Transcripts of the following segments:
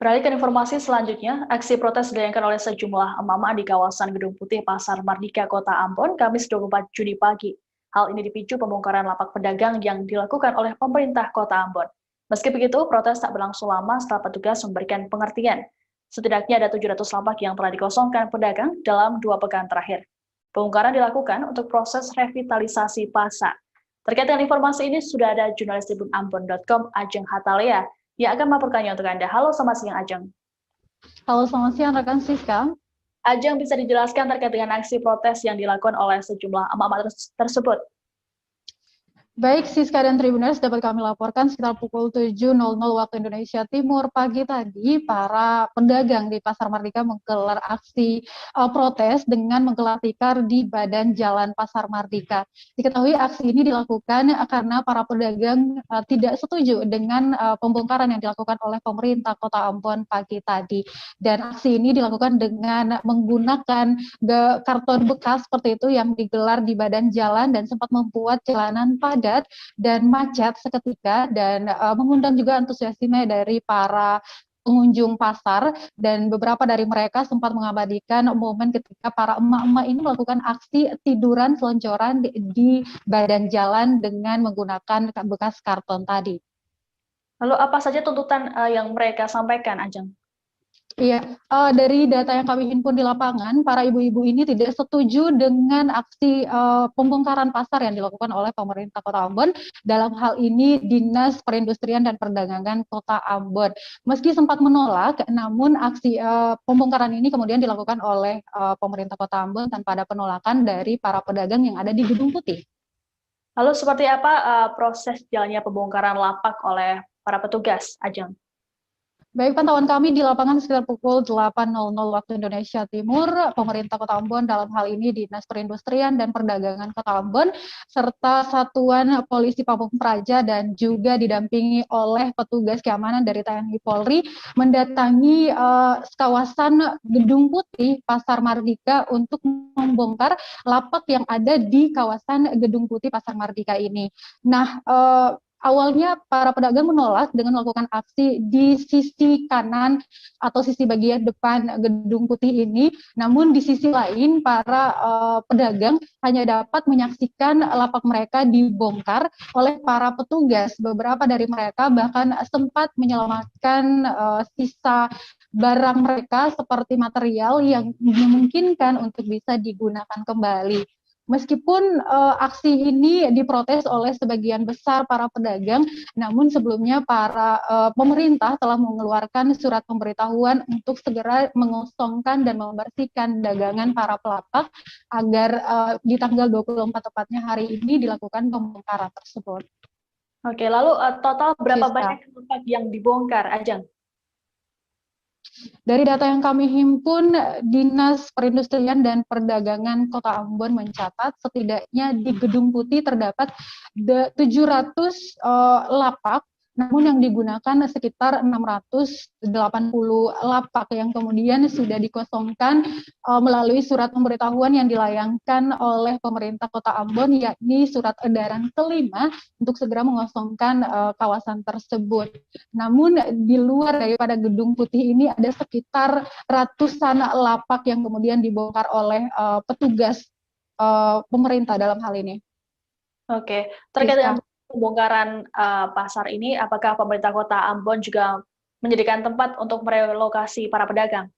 Beralih ke informasi selanjutnya, aksi protes dilayangkan oleh sejumlah emak-emak di kawasan Gedung Putih Pasar Mardika, Kota Ambon, Kamis 24 Juni pagi. Hal ini dipicu pembongkaran lapak pedagang yang dilakukan oleh pemerintah Kota Ambon. Meski begitu, protes tak berlangsung lama setelah petugas memberikan pengertian. Setidaknya ada 700 lapak yang telah dikosongkan pedagang dalam 2 pekan terakhir. Pembongkaran dilakukan untuk proses revitalisasi pasar. Terkait dengan informasi ini, sudah ada jurnalis tribunambon.com Ajeng Hatalea yang akan melaporkannya untuk Anda. Halo, selamat siang Ajeng. Halo, selamat siang rekan Siska. Ajeng, bisa dijelaskan terkait dengan aksi protes yang dilakukan oleh sejumlah emak-emak tersebut? Baik, Siska dan Tribuners, dapat kami laporkan sekitar pukul 7.00 waktu Indonesia Timur pagi tadi, para pedagang di Pasar Mardika menggelar aksi protes dengan menggelar tikar di badan jalan Pasar Mardika. Diketahui aksi ini dilakukan karena para pedagang tidak setuju dengan pembongkaran yang dilakukan oleh pemerintah Kota Ambon pagi tadi. Dan aksi ini dilakukan dengan menggunakan karton bekas seperti itu yang digelar di badan jalan dan sempat membuat jalanan padat dan macet seketika, dan mengundang juga antusiasme dari para pengunjung pasar, dan beberapa dari mereka sempat mengabadikan momen ketika para emak-emak ini melakukan aksi tiduran selonjoran di badan jalan dengan menggunakan bekas karton tadi. Lalu apa saja tuntutan yang mereka sampaikan, Ajeng? Iya, dari data yang kami himpun di lapangan, para ibu-ibu ini tidak setuju dengan aksi pembongkaran pasar yang dilakukan oleh pemerintah Kota Ambon. Dalam hal ini Dinas Perindustrian dan Perdagangan Kota Ambon. Meski sempat menolak, namun aksi pembongkaran ini kemudian dilakukan oleh pemerintah Kota Ambon tanpa ada penolakan dari para pedagang yang ada di Gedung Putih. Lalu seperti apa proses jalannya pembongkaran lapak oleh para petugas, Ajeng? Baik, pantauan kami di lapangan sekitar pukul 8.00 waktu Indonesia Timur, pemerintah Kota Ambon dalam hal ini Dinas Perindustrian dan Perdagangan Kota Ambon, serta Satuan Polisi Pamung Praja dan juga didampingi oleh petugas keamanan dari TNI Polri, mendatangi kawasan Gedung Putih Pasar Mardika untuk membongkar lapak yang ada di kawasan Gedung Putih Pasar Mardika ini. Nah, awalnya para pedagang menolak dengan melakukan aksi di sisi kanan atau sisi bagian depan Gedung Putih ini, namun di sisi lain para pedagang hanya dapat menyaksikan lapak mereka dibongkar oleh para petugas. Beberapa dari mereka bahkan sempat menyelamatkan sisa barang mereka seperti material yang memungkinkan untuk bisa digunakan kembali. Meskipun aksi ini diprotes oleh sebagian besar para pedagang, namun sebelumnya para pemerintah telah mengeluarkan surat pemberitahuan untuk segera mengosongkan dan membersihkan dagangan para pelapak agar di tanggal 24 tepatnya hari ini dilakukan pembongkaran tersebut. Oke, lalu total berapa banyak lapak yang dibongkar, Ajeng? Dari data yang kami himpun, Dinas Perindustrian dan Perdagangan Kota Ambon mencatat setidaknya di Gedung Putih terdapat 700 lapak, namun yang digunakan sekitar 680 lapak yang kemudian sudah dikosongkan melalui surat pemberitahuan yang dilayangkan oleh pemerintah Kota Ambon, yakni surat edaran kelima untuk segera mengosongkan kawasan tersebut. Namun di luar daripada Gedung Putih ini ada sekitar ratusan lapak yang kemudian dibongkar oleh petugas pemerintah dalam hal ini. Oke, terkait dengan pembongkaran pasar ini, apakah pemerintah Kota Ambon juga menyediakan tempat untuk merelokasi para pedagang?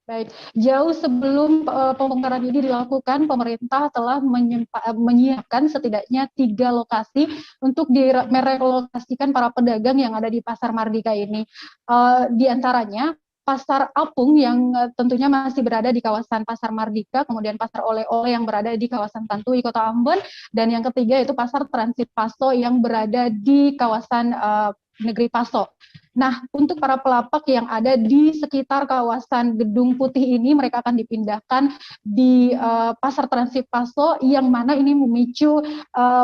Baik, jauh sebelum pembongkaran ini dilakukan, pemerintah telah menyiapkan setidaknya 3 lokasi untuk merelokasikan para pedagang yang ada di Pasar Mardika ini. Di antaranya Pasar Apung yang tentunya masih berada di kawasan Pasar Mardika, kemudian Pasar Oleh-oleh yang berada di kawasan Tantui, Kota Ambon, dan yang ketiga itu Pasar Transit Paso yang berada di kawasan Negeri Paso. Nah, untuk para pelapak yang ada di sekitar kawasan Gedung Putih ini, mereka akan dipindahkan di Pasar Transit Paso, yang mana ini memicu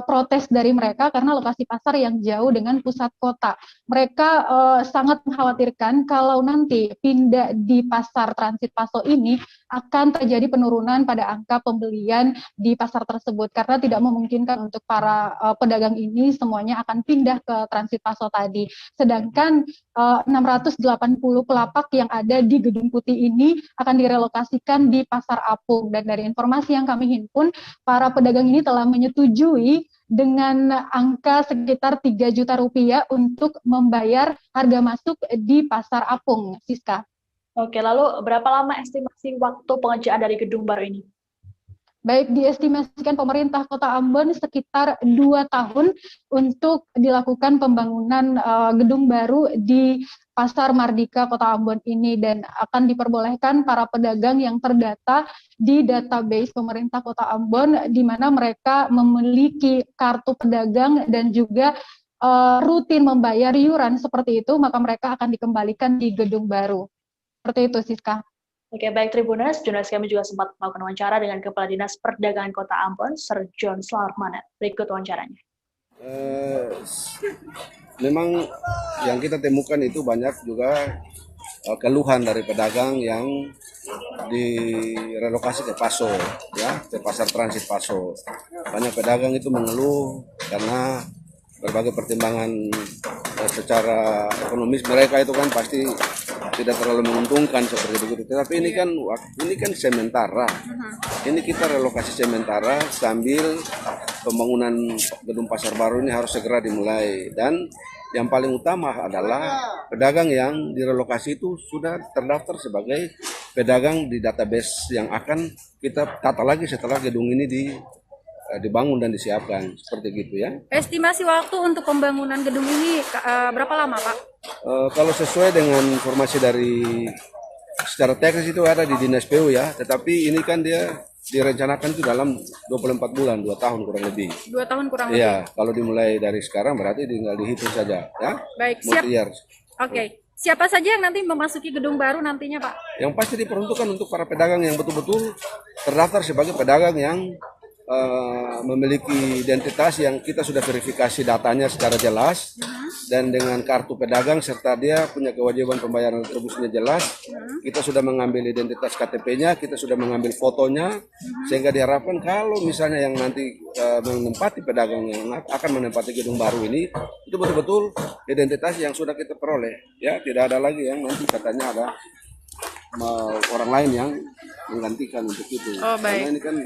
protes dari mereka karena lokasi pasar yang jauh dengan pusat kota. Mereka sangat mengkhawatirkan kalau nanti pindah di Pasar Transit Paso ini akan terjadi penurunan pada angka pembelian di pasar tersebut, karena tidak memungkinkan untuk para pedagang ini semuanya akan pindah ke Transit Paso tadi. Sedangkan 680 pelapak yang ada di Gedung Putih ini akan direlokasikan di Pasar Apung. Dan dari informasi yang kami himpun, para pedagang ini telah menyetujui dengan angka sekitar 3 juta rupiah untuk membayar harga masuk di Pasar Apung, Siska. Oke, lalu berapa lama estimasi waktu pengerjaan dari gedung baru ini? Baik, diestimasikan pemerintah Kota Ambon sekitar 2 tahun untuk dilakukan pembangunan gedung baru di Pasar Mardika Kota Ambon ini, dan akan diperbolehkan para pedagang yang terdata di database pemerintah Kota Ambon, di mana mereka memiliki kartu pedagang dan juga rutin membayar iuran seperti itu, maka mereka akan dikembalikan di gedung baru. Seperti itu, Siska. Oke, baik Tribuners, jurnalis kami juga sempat melakukan wawancara dengan Kepala Dinas Perdagangan Kota Ambon, Sir John Slarmanet. Berikut wawancaranya. Memang yang kita temukan itu banyak juga keluhan dari pedagang yang direlokasi ke Paso, ya, ke pasar transit Paso. Banyak pedagang itu mengeluh karena berbagai pertimbangan secara ekonomis mereka itu kan pasti tidak terlalu menguntungkan seperti itu. Tetapi ini kan sementara. Ini kita relokasi sementara sambil pembangunan gedung pasar baru ini harus segera dimulai. Dan yang paling utama adalah pedagang yang direlokasi itu sudah terdaftar sebagai pedagang di database yang akan kita tata lagi setelah gedung ini dibangun dan disiapkan, seperti gitu ya. Estimasi waktu untuk pembangunan gedung ini berapa lama, Pak? Kalau sesuai dengan informasi dari secara teknis itu ada di Dinas PU ya, tetapi ini kan dia direncanakan itu dalam 24 bulan, 2 tahun kurang lebih. 2 tahun kurang lebih? Iya, kalau dimulai dari sekarang berarti tinggal dihitung saja ya. Baik, siap. Oke. Siapa saja yang nanti memasuki gedung baru nantinya, Pak? Yang pasti diperuntukkan untuk para pedagang yang betul-betul terdaftar sebagai pedagang yang memiliki identitas yang kita sudah verifikasi datanya secara jelas dan dengan kartu pedagang serta dia punya kewajiban pembayaran retribusinya jelas. Kita sudah mengambil identitas KTP-nya, kita sudah mengambil fotonya, sehingga diharapkan kalau misalnya yang nanti menempati pedagang yang akan menempati gedung baru ini itu betul-betul identitas yang sudah kita peroleh, ya, tidak ada lagi yang nanti katanya ada orang lain yang menggantikan untuk itu. Oh, baik. Karena ini kan